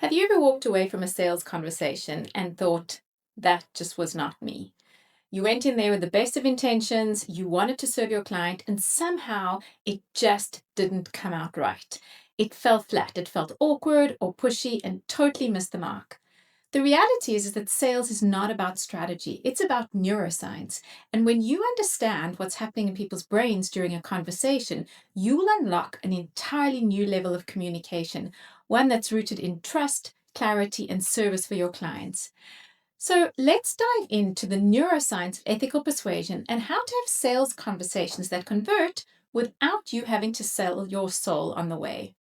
Have you ever walked away from a sales conversation and thought, that just was not me? You went in there with the best of intentions, you wanted to serve your client, and somehow it just didn't come out right. It fell flat, it felt awkward or pushy and totally missed the mark. The reality is that sales is not about strategy, it's about neuroscience. And when you understand what's happening in people's brains during a conversation, you will unlock an entirely new level of communication, one that's rooted in trust, clarity, and service for your clients. So let's dive into the neuroscience of ethical persuasion and how to have sales conversations that convert without you having to sell your soul on the way.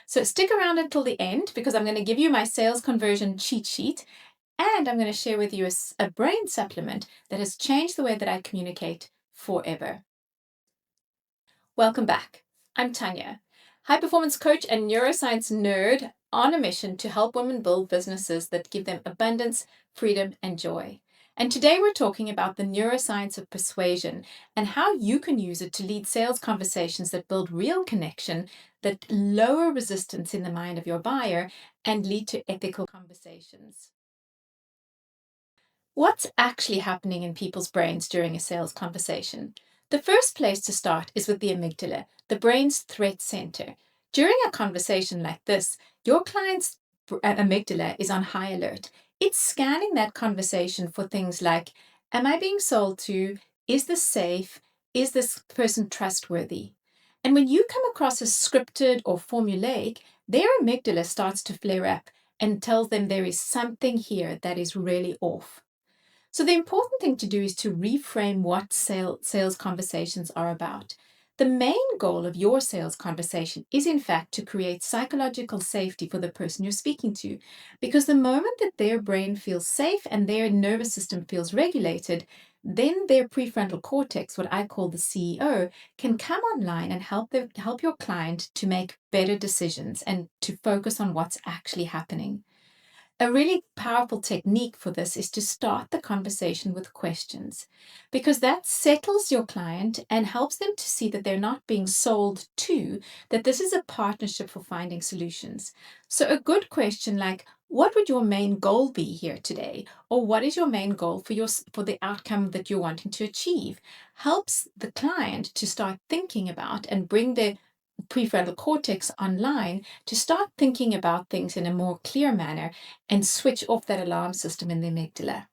So stick around until the end because I'm going to give you my sales conversion cheat sheet and I'm going to share with you a brain supplement that has changed the way that I communicate forever. Welcome back. I'm Tanya, high performance coach and neuroscience nerd on a mission to help women build businesses that give them abundance, freedom, and joy. And today we're talking about the neuroscience of persuasion and how you can use it to lead sales conversations that build real connection, that lower resistance in the mind of your buyer, and lead to ethical conversations. What's actually happening in people's brains during a sales conversation? The first place to start is with the amygdala, the brain's threat center. During a conversation like this, your client's amygdala is on high alert. It's scanning that conversation for things like, am I being sold to? Is this safe? Is this person trustworthy? And when you come across as scripted or formulaic, their amygdala starts to flare up and tells them there is something here that is really off. So the important thing to do is to reframe what sales conversations are about. The main goal of your sales conversation is, in fact, to create psychological safety for the person you're speaking to. Because the moment that their brain feels safe and their nervous system feels regulated, then their prefrontal cortex, what I call the CEO, can come online and help your client to make better decisions and to focus on what's actually happening. A really powerful technique for this is to start the conversation with questions because that settles your client and helps them to see that they're not being sold to, that this is a partnership for finding solutions. So, a good question like, what would your main goal be here today? Or what is your main goal for the outcome that you're wanting to achieve? Helps the client to start thinking about and bring their prefrontal cortex online to start thinking about things in a more clear manner and switch off that alarm system in the amygdala.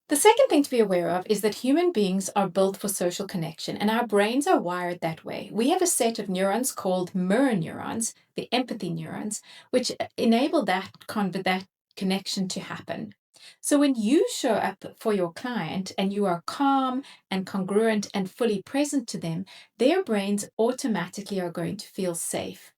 The second thing to be aware of is that human beings are built for social connection and our brains are wired that way. We have a set of neurons called mirror neurons, the empathy neurons, which enable that connection to happen. So when you show up for your client and you are calm and congruent and fully present to them, their brains automatically are going to feel safe.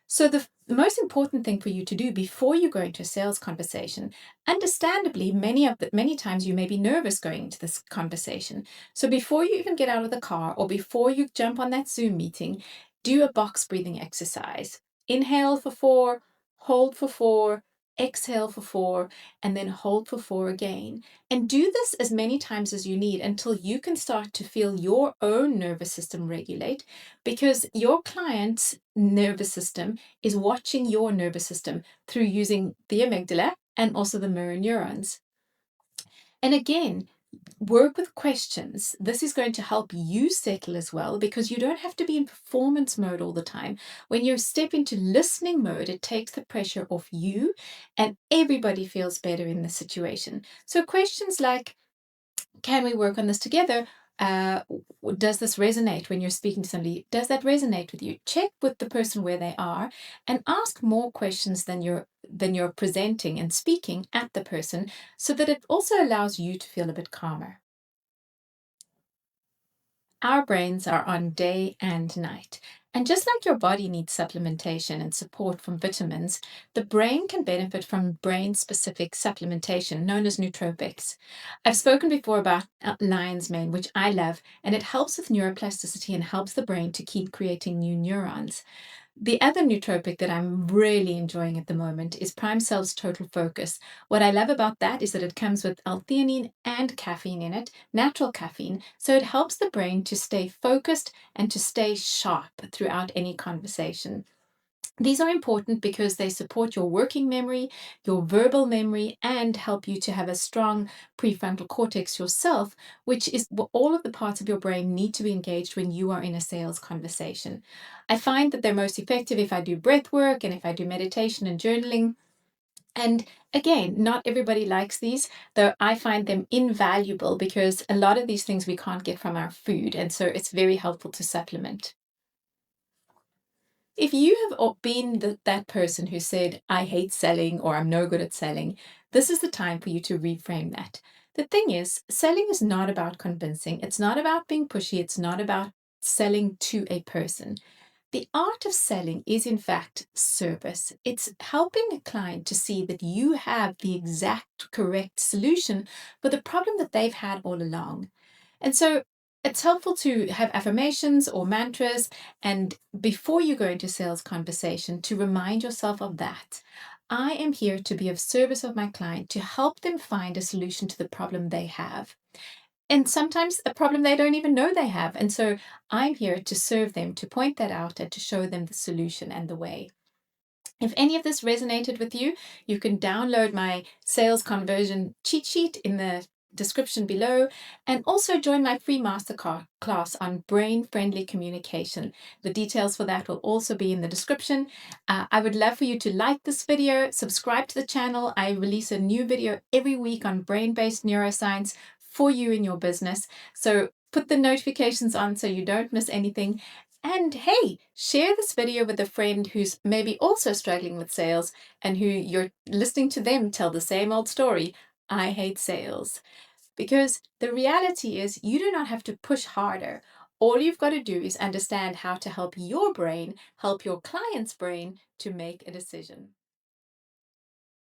So the most important thing for you to do before you go into a sales conversation, understandably, many times you may be nervous going into this conversation. So before you even get out of the car or before you jump on that Zoom meeting, do a box breathing exercise. Inhale for 4, hold for 4, exhale for 4, and then hold for 4 again. And do this as many times as you need until you can start to feel your own nervous system regulate, because your client's nervous system is watching your nervous system through using the amygdala and also the mirror neurons. And again, work with questions. This is going to help you settle as well because you don't have to be in performance mode all the time. When you step into listening mode, it takes the pressure off you and everybody feels better in the situation. So questions like, can we work on this together? Does this resonate when you're speaking to somebody? Does that resonate with you? Check with the person where they are and ask more questions than you're presenting and speaking at the person so that it also allows you to feel a bit calmer. Our brains are on day and night. And just like your body needs supplementation and support from vitamins, the brain can benefit from brain specific supplementation known as nootropics. I've spoken before about lion's mane, which I love, and it helps with neuroplasticity and helps the brain to keep creating new neurons. The other nootropic that I'm really enjoying at the moment is Prime Cell's Total Focus. What I love about that is that it comes with L-theanine and caffeine in it, natural caffeine, so it helps the brain to stay focused and to stay sharp throughout any conversation. These are important because they support your working memory, your verbal memory, and help you to have a strong prefrontal cortex yourself, which is what all of the parts of your brain need to be engaged when you are in a sales conversation. I find that they're most effective if I do breath work and if I do meditation and journaling. And again, not everybody likes these, though I find them invaluable because a lot of these things we can't get from our food. And so it's very helpful to supplement. If you have been that person who said, I hate selling or I'm no good at selling, this is the time for you to reframe that. The thing is, selling is not about convincing, it's not about being pushy, it's not about selling to a person. The art of selling is, in fact, service. It's helping a client to see that you have the exact correct solution for the problem that they've had all along. And so it's helpful to have affirmations or mantras, and before you go into sales conversation, to remind yourself of that. I am here to be of service of my client to help them find a solution to the problem they have. And sometimes a problem they don't even know they have. And so I'm here to serve them, to point that out, and to show them the solution and the way. If any of this resonated with you, you can download my sales conversion cheat sheet in the description below, and also join my free masterclass on brain-friendly communication. The details for that will also be in the description. I would love for you to like this video, subscribe to the channel. I release a new video every week on brain-based neuroscience for you in your business. So put the notifications on so you don't miss anything. And hey, share this video with a friend who's maybe also struggling with sales and who you're listening to them tell the same old story. I hate sales. Because the reality is, you do not have to push harder. All you've got to do is understand how to help your brain help your client's brain to make a decision.